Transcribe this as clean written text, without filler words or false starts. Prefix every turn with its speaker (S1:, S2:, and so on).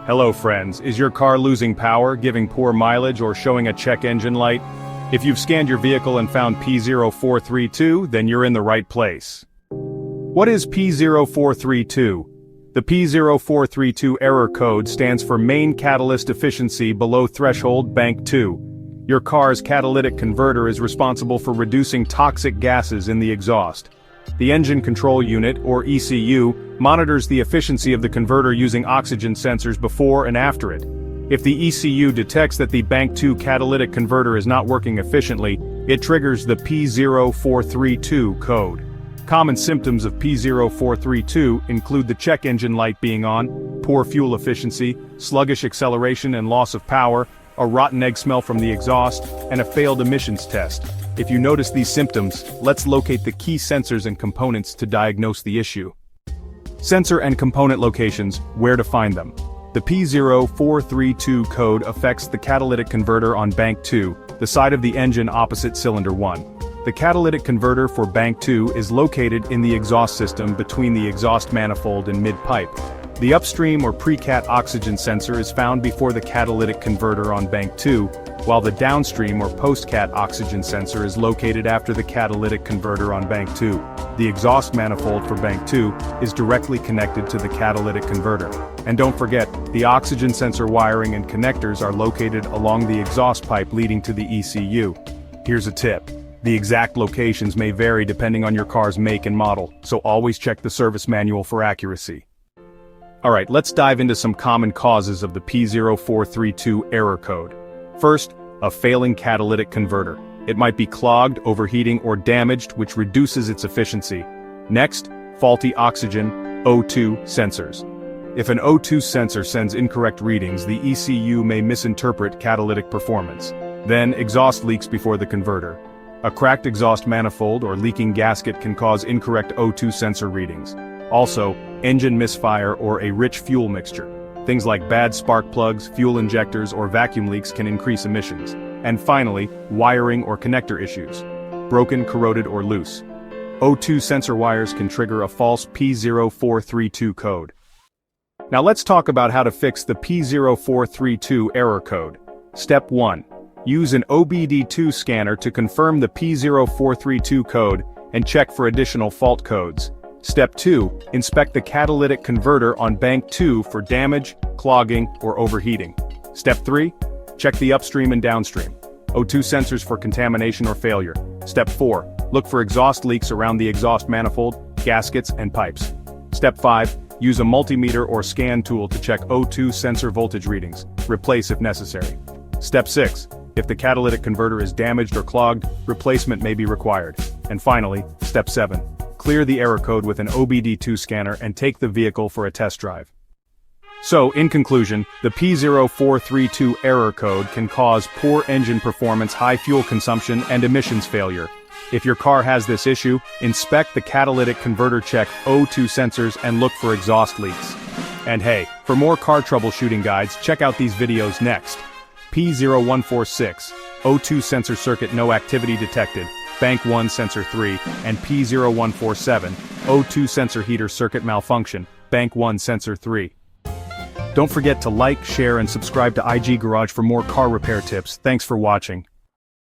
S1: Hello friends, is your car losing power, giving poor mileage, or showing a check engine light? If you've scanned your vehicle and found P0432, then you're in the right place. What is P0432? The P0432 error code stands for Main Catalyst Efficiency Below Threshold Bank 2. Your car's catalytic converter is responsible for reducing toxic gases in the exhaust. The Engine Control Unit, or ECU, monitors the efficiency of the converter using oxygen sensors before and after it. If the ECU detects that the Bank 2 catalytic converter is not working efficiently, it triggers the P0432 code. Common symptoms of P0432 include the check engine light being on, poor fuel efficiency, sluggish acceleration and loss of power, a rotten egg smell from the exhaust, and a failed emissions test. If you notice these symptoms, let's locate the key sensors and components to diagnose the issue. Sensor and component locations, where to find them. The P0432 code affects the catalytic converter on Bank 2, the side of the engine opposite cylinder 1. The catalytic converter for Bank 2 is located in the exhaust system between the exhaust manifold and mid-pipe. The upstream or pre-cat oxygen sensor is found before the catalytic converter on Bank 2, while the downstream or post-cat oxygen sensor is located after the catalytic converter on Bank 2. The exhaust manifold for Bank 2 is directly connected to the catalytic converter. And don't forget, the oxygen sensor wiring and connectors are located along the exhaust pipe leading to the ECU. Here's a tip. The exact locations may vary depending on your car's make and model, so always check the service manual for accuracy. Alright, let's dive into some common causes of the P0432 error code. First, a failing catalytic converter. It might be clogged, overheating, or damaged, which reduces its efficiency. Next, faulty oxygen, O2 sensors. If an O2 sensor sends incorrect readings, the ECU may misinterpret catalytic performance. Then, exhaust leaks before the converter. A cracked exhaust manifold or leaking gasket can cause incorrect O2 sensor readings. Also, engine misfire or a rich fuel mixture. Things like bad spark plugs, fuel injectors, or vacuum leaks can increase emissions. And finally, wiring or connector issues. Broken, corroded, or loose. O2 sensor wires can trigger a false P0432 code. Now let's talk about how to fix the P0432 error code. Step 1. Use an OBD-II scanner to confirm the P0432 code and check for additional fault codes. Step 2. Inspect the catalytic converter on Bank 2 for damage, clogging, or overheating. Step 3. Check the upstream and downstream O2 sensors for contamination or failure. Step 4. Look for exhaust leaks around the exhaust manifold, gaskets, and pipes. Step 5. Use a multimeter or scan tool to check O2 sensor voltage readings. Replace if necessary. Step 6. If the catalytic converter is damaged or clogged, replacement may be required. And finally, Step 7. Clear the error code with an OBD-II scanner and take the vehicle for a test drive. So, in conclusion, the P0432 error code can cause poor engine performance, high fuel consumption, and emissions failure. If your car has this issue, inspect the catalytic converter, check O2 sensors, and look for exhaust leaks. And hey, for more car troubleshooting guides, check out these videos next. P0146, O2 sensor circuit no activity detected, Bank 1 sensor 3, and P0147, O2 sensor heater circuit malfunction, Bank 1 sensor 3. Don't forget to like, share, and subscribe to IG Garage for more car repair tips. Thanks for watching.